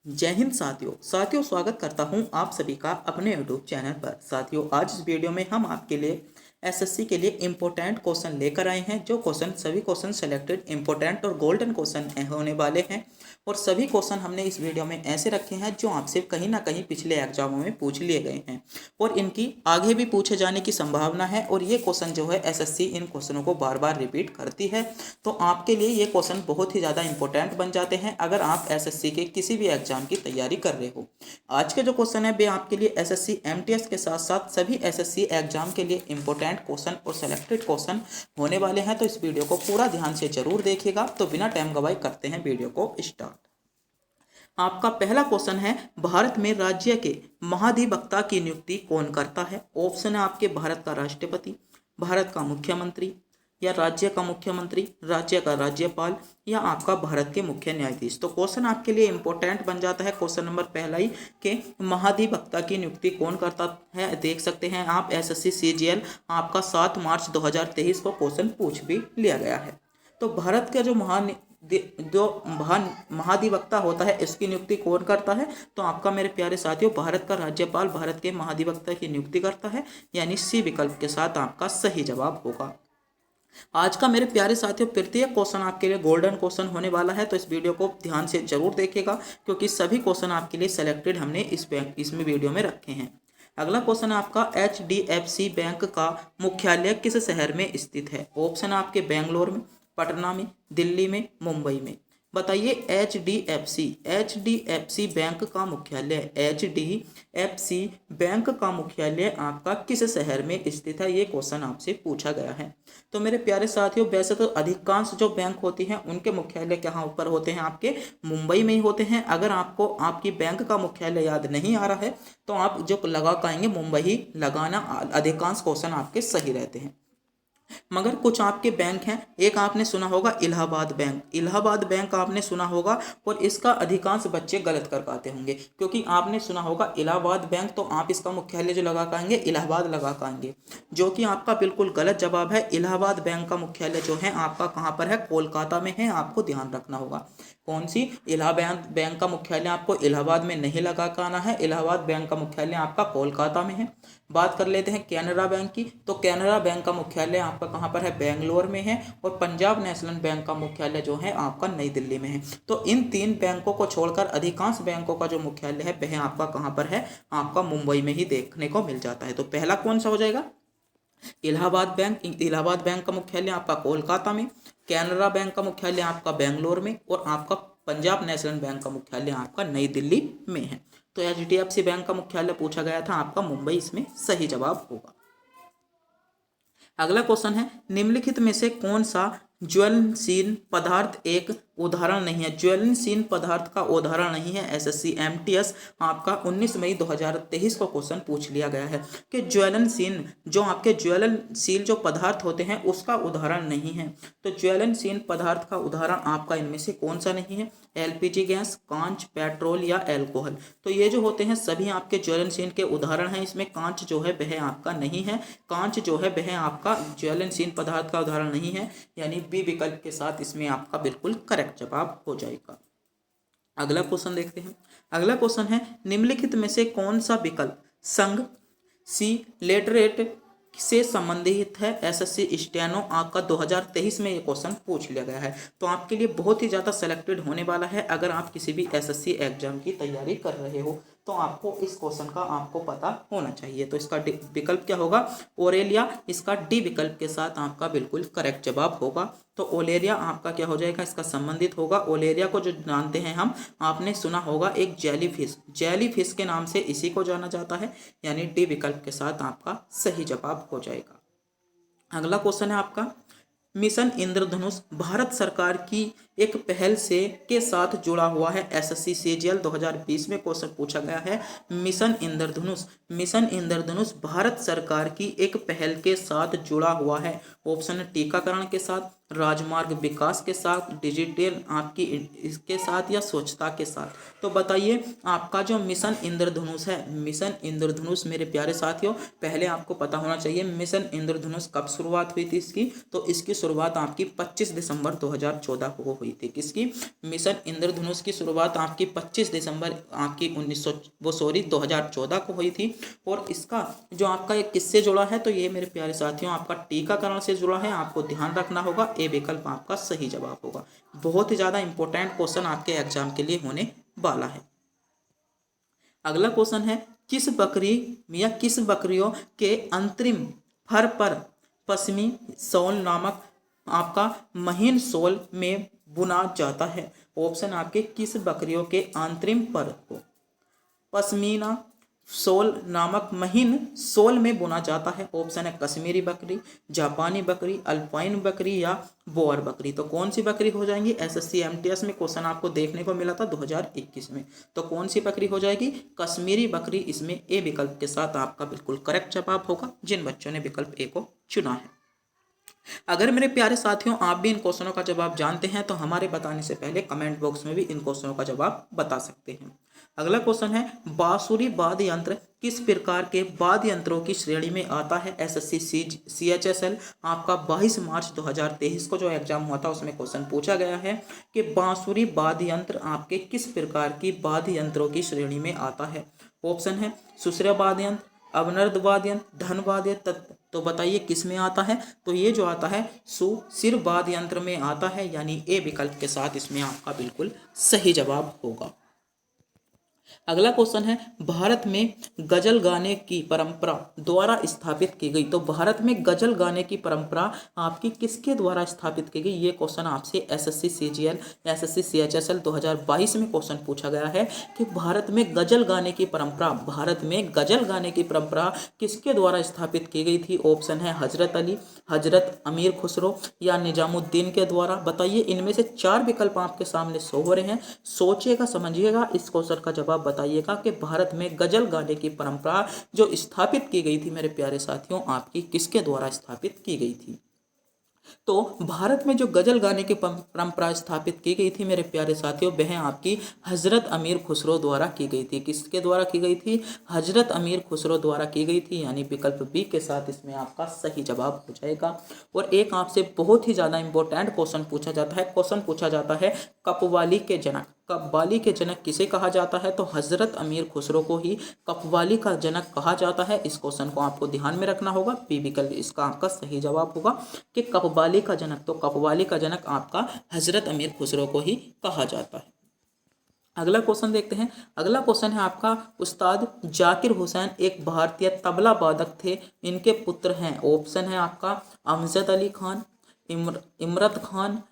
जय हिंद साथियों स्वागत करता हूं आप सभी का अपने यूट्यूब चैनल पर। साथियों, आज इस वीडियो में हम आपके लिए एसएससी के लिए इम्पोर्टेंट क्वेश्चन लेकर आए हैं। जो क्वेश्चन सभी क्वेश्चन सेलेक्टेड इम्पोर्टेंट और गोल्डन क्वेश्चन होने वाले हैं और सभी क्वेश्चन हमने इस वीडियो में ऐसे रखे हैं जो आपसे कहीं ना कहीं पिछले एग्जामों में पूछ लिए गए हैं और इनकी आगे भी पूछे जाने की संभावना है। और ये क्वेश्चन जो है एसएससी इन क्वेश्चनों को बार बार रिपीट करती है, तो आपके लिए ये क्वेश्चन बहुत ही ज़्यादा इंपॉर्टेंट बन जाते हैं अगर आप एसएससी के किसी भी एग्जाम की तैयारी कर रहे हो। आज के जो क्वेश्चन है वे आपके लिए एसएससी एमटीएस के साथ साथ सभी एसएससी एग्जाम के लिए इंपॉर्टेंट क्वेश्चन और सेलेक्टेड क्वेश्चन होने वाले हैं, तो इस वीडियो को पूरा ध्यान से जरूर देखिएगा। तो बिना टाइम गवाए करते हैं वीडियो को स्टार्ट। आपका पहला क्वेश्चन है, भारत में राज्य के महाधिवक्ता की नियुक्ति कौन करता है? ऑप्शन है आपके भारत का राष्ट्रपति, भारत का मुख्यमंत्री, या राज्य का मुख्यमंत्री, राज्य का राज्यपाल, या आपका भारत के मुख्य न्यायाधीश। तो क्वेश्चन आपके लिए इंपॉर्टेंट बन जाता है। क्वेश्चन नंबर पहला ही के महाधिवक्ता की नियुक्ति कौन करता है? देख सकते हैं आप एसएससी सीजीएल आपका 7 मार्च 2023 को क्वेश्चन पूछ भी लिया गया है। तो भारत का जो महाधिवक्ता होता है इसकी नियुक्ति कौन करता है? तो आपका मेरे प्यारे साथियों भारत का राज्यपाल भारत के महाधिवक्ता की नियुक्ति करता है, यानी सी विकल्प के साथ आपका सही जवाब होगा। आज का मेरे प्यारे साथियों प्रत्येक क्वेश्चन आपके लिए गोल्डन क्वेश्चन होने वाला है, तो इस वीडियो को ध्यान से जरूर देखिएगा क्योंकि सभी क्वेश्चन आपके लिए सेलेक्टेड हमने इसमें वीडियो में रखे हैं। अगला क्वेश्चन है आपका, HDFC बैंक का मुख्यालय किस शहर में स्थित है? ऑप्शन आपके बेंगलोर में, पटना में, दिल्ली में, मुंबई में। बताइए HDFC बैंक का मुख्यालय HDFC बैंक का मुख्यालय आपका किस शहर में स्थित है? ये क्वेश्चन आपसे पूछा गया है। तो मेरे प्यारे साथियों वैसे तो अधिकांश जो बैंक होती हैं उनके मुख्यालय कहाँ ऊपर होते हैं? आपके मुंबई में ही होते हैं। अगर आपको आपकी बैंक का मुख्यालय याद नहीं आ रहा है तो आप जो लगा पाएंगे मुंबई ही लगाना, अधिकांश क्वेश्चन आपके सही रहते हैं। मगर कुछ आपके बैंक हैं, एक आपने सुना होगा इलाहाबाद बैंक, इलाहाबाद बैंक आपने सुना होगा और इसका अधिकांश बच्चे गलत कर पाते होंगे क्योंकि आपने सुना होगा इलाहाबाद बैंक, तो आप इसका मुख्यालय जो लगा पाएंगे इलाहाबाद लगा पाएंगे, जो कि आपका बिल्कुल गलत जवाब है। इलाहाबाद बैंक का मुख्यालय जो है आपका कहाँ पर है? कोलकाता में है, आपको ध्यान रखना होगा। कौन सी? इलाहाबाद बैंक का मुख्यालय आपको इलाहाबाद में नहीं लगा पाना है, इलाहाबाद बैंक का मुख्यालय आपका कोलकाता में है। बात कर लेते हैं कैनरा बैंक की, तो कैनरा बैंक का मुख्यालय आपका कहाँ पर है? बेंगलोर में है। और पंजाब नेशनल बैंक का मुख्यालय जो है आपका नई दिल्ली में है। तो इन तीन बैंकों को छोड़कर अधिकांश बैंकों का जो मुख्यालय है वह आपका कहाँ पर है? आपका मुंबई में ही देखने को मिल जाता है। तो पहला कौन सा हो जाएगा? इलाहाबाद बैंक। इलाहाबाद बैंक का मुख्यालय आपका कोलकाता में, कैनरा बैंक का मुख्यालय आपका बेंगलोर में, और आपका पंजाब नेशनल बैंक का मुख्यालय आपका नई दिल्ली में है। तो HDFC बैंक का मुख्यालय पूछा गया था आपका मुंबई, इसमें सही जवाब होगा। अगला क्वेश्चन है, निम्नलिखित में से कौन सा ज्वलनशील पदार्थ एक उदाहरण नहीं है? ज्वलनशील पदार्थ का उदाहरण नहीं है। एसएससी एमटीएस आपका 19 मई 2023 को क्वेश्चन पूछ लिया गया है कि ज्वलनशील जो आपके ज्वलनशील जो पदार्थ होते हैं उसका उदाहरण नहीं है। तो ज्वलनशील पदार्थ का उदाहरण आपका इनमें से कौन सा नहीं है? LPG गैस, कांच, पेट्रोल या एल्कोहल। तो ये जो होते हैं सभी आपके ज्वलनशील के उदाहरण हैं। इसमें कांच जो है वह आपका नहीं है, कांच जो है वह आपका ज्वलनशील पदार्थ का उदाहरण नहीं है, यानी बी विकल्प के साथ इसमें आपका बिल्कुल करेक्ट जवाब हो जाएगा। अगला क्वेश्चन देखते हैं। अगला क्वेश्चन है, निम्नलिखित में से कौन सा विकल्प संघ सी लेटरेट से संबंधित है? एसएससी स्टेनो आपका 2023 में ये क्वेश्चन पूछ लिया गया है, तो आपके लिए बहुत ही ज़्यादा सेलेक्टेड होने वाला है। अगर आप किसी भी एसएससी एग्जाम की तैयारी कर रहे हो तो आपको इस क्वेश्चन का आपको पता होना चाहिए। तो इसका विकल्प क्या होगा? ओरेलिया। इसका डी विकल्प के साथ आपका बिल्कुल करेक्ट जवाब होगा। तो ओलेरिया आपका क्या हो जाएगा? इसका संबंधित होगा। ओलेरिया को जो जानते हैं हम, आपने सुना होगा एक जेलीफिश, जेलीफिश के नाम से इसी को जाना जाता है, यानी डी विकल्प के साथ आपका सही जवाब हो जाएगा। अगला क्वेश्चन है आपका, मिशन इंद्रधनुष भारत सरकार की एक पहल से के साथ जुड़ा हुआ है। एसएससी सीजीएल 2020 में क्वेश्चन पूछा गया है। मिशन इंद्रधनुष भारत सरकार की एक पहल के साथ जुड़ा हुआ है। ऑप्शन टीकाकरण के साथ, राजमार्ग विकास के साथ, डिजिटल आपकी इसके साथ, या स्वच्छता के साथ। तो बताइए आपका जो मिशन इंद्रधनुष है, मिशन इंद्रधनुष मेरे प्यारे साथियों पहले आपको पता होना चाहिए मिशन इंद्रधनुष कब शुरुआत हुई थी इसकी? तो इसकी शुरुआत आपकी 25 दिसंबर 2014 को हुई हुई थी। किसकी? मिशन इंद्रधनुष की शुरुआत आपकी 25 दिसंबर आपकी 2014 को हुई थी। और इसका जो आपका एक किससे जुड़ा है, तो ये मेरे प्यारे साथियों आपका टीकाकरण से जुड़ा है। आपको ध्यान रखना होगा, ए विकल्प आपका सही जवाब होगा। बहुत ही ज़्यादा इंपॉर्टेंट क्वेश्चन आपके एग्जाम के लिए होने वाला है। अगला क्वेश्चन है, किस बकरी या किस बकरियों के अंतरिम फर पर पश्मी शॉल नामक आपका महीन शॉल में बुना जाता है? ऑप्शन आपके, किस बकरियों के अंतरिम पर को पश्मीना शॉल नामक महीन शॉल में बुना जाता है? ऑप्शन है कश्मीरी बकरी, जापानी बकरी, अल्पाइन बकरी या बोअर बकरी। तो कौन सी बकरी हो जाएंगी? एसएससी एमटीएस में क्वेश्चन आपको देखने को मिला था 2021 में। तो कौन सी बकरी हो जाएगी? कश्मीरी बकरी इसमें ए विकल्प के साथ आपका बिल्कुल करेक्ट जवाब होगा, जिन बच्चों ने विकल्प ए को चुना है। अगर मेरे प्यारे साथियों आप भी इन क्वेश्चनों का जवाब जानते हैं तो हमारे बताने से पहले कमेंट बॉक्स में भी इन क्वेश्चनों का जवाब बता सकते हैं। अगला क्वेश्चन है, बांसुरी वाद्य यंत्र किस प्रकार के वाद्य यंत्रों की श्रेणी में आता है? एसएससी सीएचएसएल आपका 22 मार्च 2023 को जो एग्जाम हुआ था उसमें क्वेश्चन पूछा गया है कि बांसुरी वाद्य यंत्र आपके किस प्रकार की वाद्य यंत्रों की श्रेणी में आता है? ऑप्शन है सुश्रा वाद्य यंत्र, अवनर्द वाद्य यंत्र, धन वाद्य तत्व। तो बताइए किस में आता है? तो ये जो आता है सुशिर वाद्य यंत्र में आता है, यानी ए विकल्प के साथ इसमें आपका बिल्कुल सही जवाब होगा। अगला क्वेश्चन है, भारत में गजल गाने की परंपरा द्वारा स्थापित की गई। तो भारत में गजल गाने की परंपरा आपकी किसके द्वारा स्थापित की गई? ये क्वेश्चन आपसे एसएससी सीजीएल एसएससी सीएचएसएल 2022 में क्वेश्चन पूछा गया है कि भारत में गजल गाने की परंपरा किसके द्वारा स्थापित की गई थी? ऑप्शन है हजरत अली, हजरत अमीर खुसरो या निजामुद्दीन के द्वारा। बताइए, इनमें से 4 विकल्प आपके सामने शो हो रहे हैं, सोचिएगा, समझिएगा, इस क्वेश्चन का जवाब बताइएगा कि भारत में गजल गाने की परंपरा जो स्थापित की गई थी मेरे प्यारे साथियों आपकी किसके द्वारा स्थापित की गई थी? तो भारत में जो गजल गाने की परंपरा स्थापित की गई थी मेरे प्यारे साथियों, वह आपकी हजरत अमीर खुसरो द्वारा की गई थी। किसके द्वारा की गई थी? हजरत अमीर खुसरो द्वारा की गई थी, यानी विकल्प बी के साथ इसमें आपका सही जवाब हो जाएगा। और एक आपसे बहुत ही ज़्यादा इंपॉर्टेंट क्वेश्चन पूछा जाता है, कव्वाली के जनक। कव्वाली के जनक किसे कहा जाता है? तो हजरत अमीर खुसरो को ही कव्वाली का जनक कहा जाता है। इस क्वेश्चन को आपको ध्यान में रखना होगा, बी विकल्प इसका आपका सही जवाब होगा कि कव्वाली का जनक। तो कव्वाली का जनक आपका हजरत अमीर खुसरो को ही कहा जाता है। अगला क्वेश्चन देखते हैं। अगला क्वेश्चन है आपका, उस्ताद जाकिर हुसैन एक भारतीय तबला वादक थे, इनके पुत्र हैं। ऑप्शन है आपका अमजद अली खान, इमरत खान,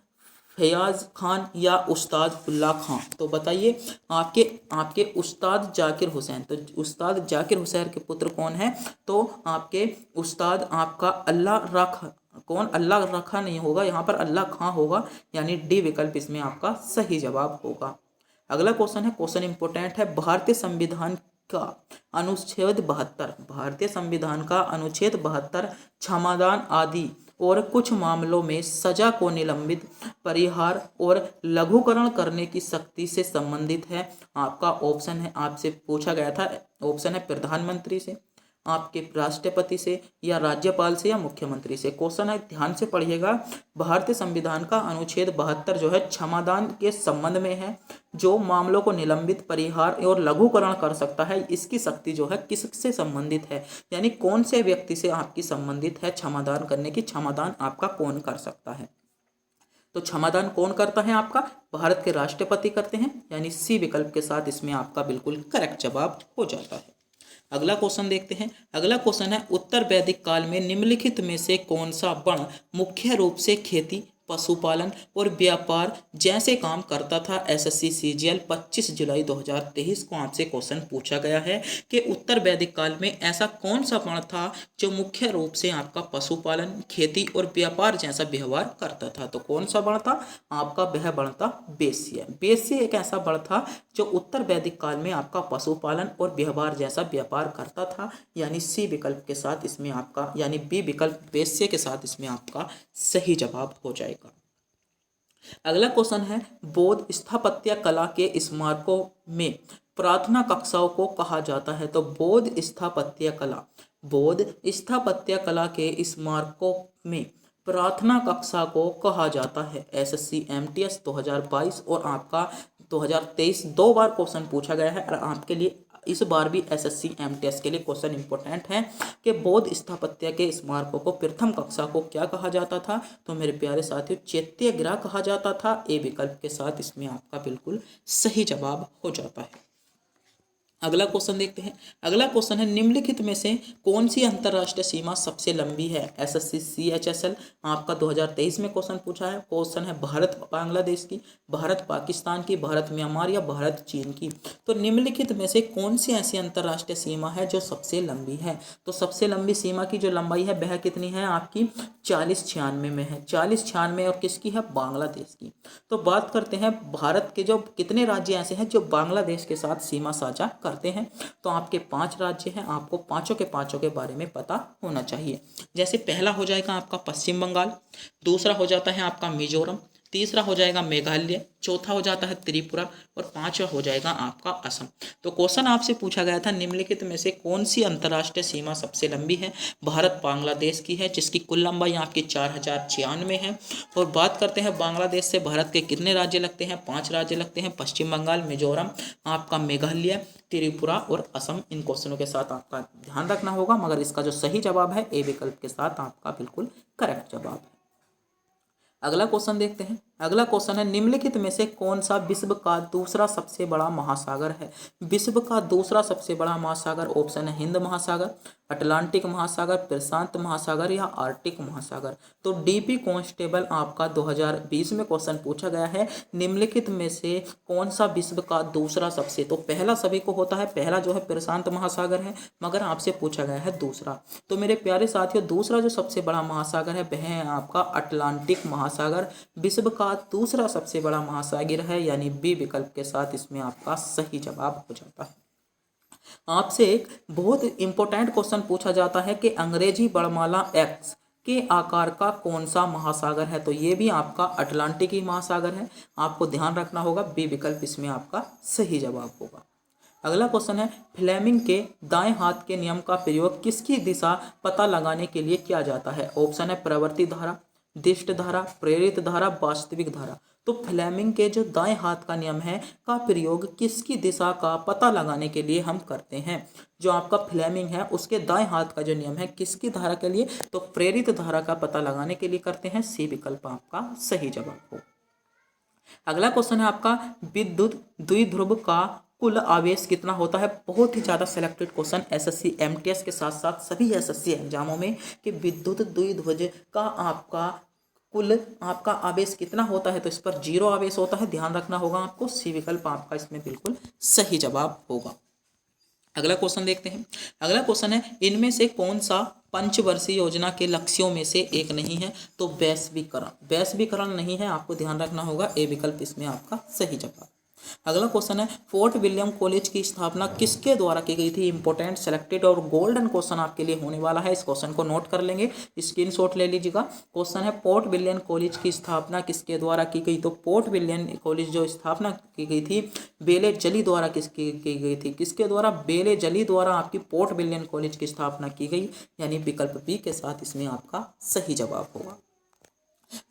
फयाज खान या उस्ताद उल्ला खान। तो बताइए आपके उस्ताद जाकिर हुसैन, तो उस्ताद जाकिर हुसैन के पुत्र कौन है? तो आपके उस्ताद आपका अल्लाह रखा, कौन? अल्लाह रखा नहीं होगा, यहाँ पर अल्लाह खां होगा, यानी डी विकल्प इसमें आपका सही जवाब होगा। अगला क्वेश्चन है, क्वेश्चन इंपोर्टेंट है, भारतीय संविधान का अनुच्छेद 72, भारतीय संविधान का अनुच्छेद 72 क्षमादान आदि और कुछ मामलों में सजा को निलंबित, परिहार और लघुकरण करने की शक्ति से संबंधित है। आपका ऑप्शन है, आपसे पूछा गया था, ऑप्शन है प्रधानमंत्री से, आपके राष्ट्रपति से या राज्यपाल से या मुख्यमंत्री से। क्वेश्चन है, ध्यान से पढ़िएगा। भारतीय संविधान का अनुच्छेद 72 जो है क्षमादान के संबंध में है, जो मामलों को निलंबित, परिहार और लघुकरण कर सकता है। इसकी शक्ति जो है किससे संबंधित है, यानी कौन से व्यक्ति से आपकी संबंधित है क्षमादान करने की? क्षमादान आपका कौन कर सकता है? तो क्षमादान कौन करता है? आपका भारत के राष्ट्रपति करते हैं, यानी सी विकल्प के साथ इसमें आपका बिल्कुल करेक्ट जवाब हो जाता है। अगला क्वेश्चन देखते हैं। अगला क्वेश्चन है, उत्तर वैदिक काल में निम्नलिखित में से कौन सा वर्ण मुख्य रूप से खेती, पशुपालन और व्यापार जैसे काम करता था? एसएससी सीजीएल 25 जुलाई 2023 को आपसे क्वेश्चन पूछा गया है कि उत्तर वैदिक काल में ऐसा कौन सा वर्ण था जो मुख्य रूप से आपका पशुपालन, खेती और व्यापार जैसा व्यवहार करता था? तो कौन सा वर्ण था? आपका वह वर्ण था वेश्य। वेश्य एक ऐसा वर्ण था जो उत्तर वैदिक काल में आपका पशुपालन और व्यवहार जैसा व्यापार करता था, यानी सी विकल्प के साथ इसमें आपका, यानी बी विकल्प वेश्य के साथ इसमें आपका सही जवाब हो जाएगा। अगला क्वेश्चन है, बौद्ध स्थापत्य कला के स्मारकों में प्रार्थना कक्षाओं को कहा जाता है। तो बौद्ध स्थापत्य कला के स्मारकों में प्रार्थना कक्षा को कहा जाता है? एसएससी एमटीएस 2022 और आपका 2023 दो बार क्वेश्चन पूछा गया है और आपके लिए इस बार भी एसएससी एमटीएस के लिए क्वेश्चन इंपॉर्टेंट है कि बौद्ध स्थापत्य के स्मारकों को प्रथम कक्षा को क्या कहा जाता था? तो मेरे प्यारे साथियों, चैत्य गृह कहा जाता था। ए विकल्प के साथ इसमें आपका बिल्कुल सही जवाब हो जाता है। अगला क्वेश्चन देखते हैं। अगला क्वेश्चन है, निम्नलिखित में से कौन सी अंतर्राष्ट्रीय सीमा सबसे लंबी है? एसएससी सीएचएसएल आपका 2023 में क्वेश्चन पूछा है। क्वेश्चन है भारत बांग्लादेश की, भारत पाकिस्तान की, भारत म्यांमार या भारत चीन की। तो निम्नलिखित में से कौन सी ऐसी अंतर्राष्ट्रीय सीमा है जो सबसे लंबी है? तो सबसे लंबी सीमा की जो लंबाई है वह कितनी है आपकी? 4096 में है। 4096 और किसकी है? बांग्लादेश की। तो बात करते हैं भारत के जो कितने राज्य ऐसे हैं जो बांग्लादेश के साथ सीमा साझा करते हैं। तो आपके 5 राज्य हैं, आपको पांचों के बारे में पता होना चाहिए। जैसे पहला हो जाएगा आपका पश्चिम बंगाल, दूसरा हो जाता है आपका मिजोरम, तीसरा हो जाएगा मेघालय, चौथा हो जाता है त्रिपुरा और पांचवा हो जाएगा आपका असम। तो क्वेश्चन आपसे पूछा गया था, निम्नलिखित में से कौन सी अंतर्राष्ट्रीय सीमा सबसे लंबी है? भारत बांग्लादेश की है, जिसकी कुल लंबाई आपकी 4096 है। और बात करते हैं बांग्लादेश से भारत के कितने राज्य लगते हैं? 5 राज्य लगते हैं, पश्चिम बंगाल, मिजोरम, आपका मेघालय, त्रिपुरा और असम। इन क्वेश्चनों के साथ आपका ध्यान रखना होगा, मगर इसका जो सही जवाब है ए विकल्प के साथ आपका बिल्कुल करेक्ट जवाब है। अगला क्वेश्चन देखते हैं। अगला क्वेश्चन है, निम्नलिखित में से कौन सा विश्व का दूसरा सबसे बड़ा महासागर है? विश्व का दूसरा सबसे बड़ा महासागर, ऑप्शन है हिंद महासागर, अटलांटिक महासागर, प्रशांत महासागर या आर्कटिक महासागर। तो डीपी कांस्टेबल आपका 2020 में क्वेश्चन पूछा गया है, निम्नलिखित में से कौन सा विश्व का दूसरा सबसे, तो पहला सभी को होता है, पहला जो है प्रशांत महासागर है, मगर आपसे पूछा गया है दूसरा। तो मेरे प्यारे साथियों, दूसरा जो सबसे बड़ा महासागर है वह है आपका अटलांटिक महासागर। विश्व का दूसरा सबसे बड़ा महासागर है, यानी बी विकल्प के साथ इसमें आपका सही जवाब हो जाता है। आपसे एक बहुत इंपॉर्टेंट क्वेश्चन पूछा जाता है कि अंग्रेजी वर्णमाला एक्स के आकार का कौन सा महासागर है? तो ये भी आपका अटलांटिक ही महासागर है। आपको ध्यान रखना होगा, बी विकल्प इसमें आपका सही जवाब होगा। अगला क्वेश्चन है, फ्लेमिंग के दाएं हाथ के नियम का प्रयोग किसकी दिशा पता लगाने के लिए किया जाता है? ऑप्शन है प्रवृत्ति धारा, दिष्ट धारा, प्रेरित धारा, वास्तविक धारा। तो फ्लेमिंग के जो दाएं हाथ का नियम है का प्रयोग किसकी दिशा का पता लगाने के लिए हम करते हैं? जो आपका फ्लेमिंग है उसके दाएं हाथ का जो नियम है किसकी धारा के लिए? तो प्रेरित धारा का पता लगाने के लिए करते हैं। सी विकल्प आपका सही जवाब हो। अगला क्वेश्चन है आपका, विद्युत द्विध्रुव का कुल आवेश कितना होता है? बहुत ही ज़्यादा सिलेक्टेड क्वेश्चन एसएससी एमटीएस के साथ साथ सभी एसएससी एग्जामों में कि विद्युत द्विध्रुव का आपका कुल आपका आवेश कितना होता है? तो इस पर 0 आवेश होता है, ध्यान रखना होगा आपको। सी विकल्प आपका इसमें बिल्कुल सही जवाब होगा। अगला क्वेश्चन देखते हैं। अगला क्वेश्चन है, इनमें से कौन सा पंचवर्षीय योजना के लक्ष्यों में से एक नहीं है? तो वैश्वीकरण नहीं है, आपको ध्यान रखना होगा। ए विकल्प इसमें आपका सही जवाब। अगला क्वेश्चन है, फोर्ट विलियम कॉलेज की स्थापना किसके द्वारा की गई थी? इंपॉर्टेंट सेलेक्टेड और गोल्डन क्वेश्चन आपके लिए होने वाला है, इस क्वेश्चन को नोट कर लेंगे, स्क्रीनशॉट ले लीजिएगा। क्वेश्चन है, पोर्ट विलियम कॉलेज की स्थापना किसके द्वारा की गई? तो पोर्ट विलियम कॉलेज जो स्थापना की गई थी बेले जली द्वारा की गई थी? किसके द्वारा? बेले जली द्वारा आपकी पोर्ट विलियम कॉलेज की स्थापना की गई, यानी विकल्प बी के साथ इसमें आपका सही जवाब होगा।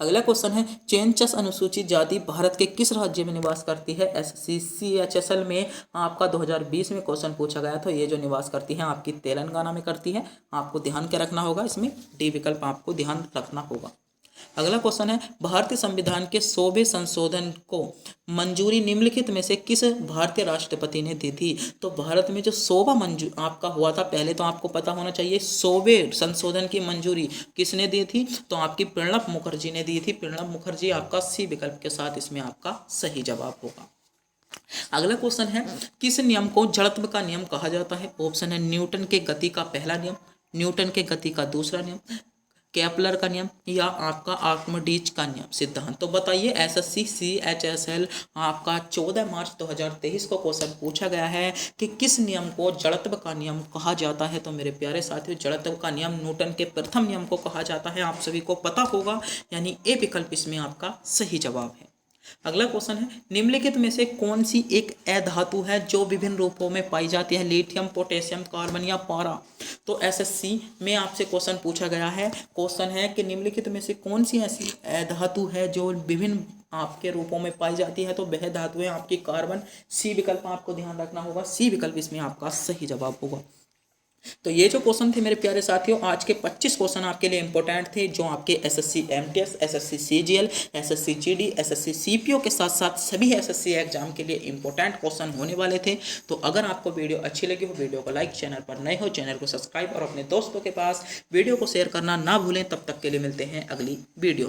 अगला क्वेश्चन है, चेंचस अनुसूचित जाति भारत के किस राज्य में निवास करती है? एसएससी सीएचएसएल में आपका 2020 में क्वेश्चन पूछा गया था। ये जो निवास करती है आपकी तेलंगाना में करती है। आपको ध्यान क्या रखना होगा, इसमें डी विकल्प आपको ध्यान रखना होगा। अगला क्वेश्चन है, भारतीय संविधान के 100वें संशोधन को मंजूरी निम्नलिखित में से किस भारतीय राष्ट्रपति ने दी थी? तो भारत में जो 100वां आपका हुआ था, पहले तो आपको पता होना चाहिए 100वें संशोधन की मंजूरी किसने दी थी? तो आपकी प्रणब मुखर्जी ने दी थी। प्रणब मुखर्जी आपका सी विकल्प के साथ इसमें आपका सही जवाब होगा। अगला क्वेश्चन है, किस नियम को जड़त्व का नियम कहा जाता है? ऑप्शन है न्यूटन के गति का पहला नियम, न्यूटन के गति का दूसरा नियम, केपलर का नियम या आपका आर्किमिडीज का नियम सिद्धांत। तो बताइए, एसएससी सीएचएसएल आपका 14 मार्च 2023 को क्वेश्चन पूछा गया है कि किस नियम को जड़त्व का नियम कहा जाता है? तो मेरे प्यारे साथियों, जड़त्व का नियम न्यूटन के प्रथम नियम को कहा जाता है, आप सभी को पता होगा, यानी ए विकल्प इसमें आपका सही जवाब है। अगला क्वेश्चन है, निम्नलिखित में से कौन सी एक अधातु है जो विभिन्न रूपों में पाई जाती है, लिथियम, पोटेशियम, कार्बन या पारा। तो एसएससी में आपसे क्वेश्चन पूछा गया है, क्वेश्चन है कि निम्नलिखित में से कौन सी ऐसी अधातु है जो विभिन्न आपके रूपों में पाई जाती है। तो वह धातु है आपकी कार्बन। सी विकल्प आपको ध्यान रखना होगा, सी विकल्प इसमें आपका सही जवाब होगा। तो ये जो क्वेश्चन थे मेरे प्यारे साथियों, आज के 25 क्वेश्चन आपके लिए इंपॉर्टेंट थे, जो आपके SSC MTS, SSC CGL, SSC GD, SSC CPO के साथ साथ सभी एसएससी एग्जाम के लिए इंपॉर्टेंट क्वेश्चन होने वाले थे। तो अगर आपको वीडियो अच्छी लगी हो, वीडियो को लाइक, चैनल पर नए हो चैनल को सब्सक्राइब और अपने दोस्तों के पास वीडियो को शेयर करना ना भूलें। तब तक के लिए मिलते हैं अगली वीडियो।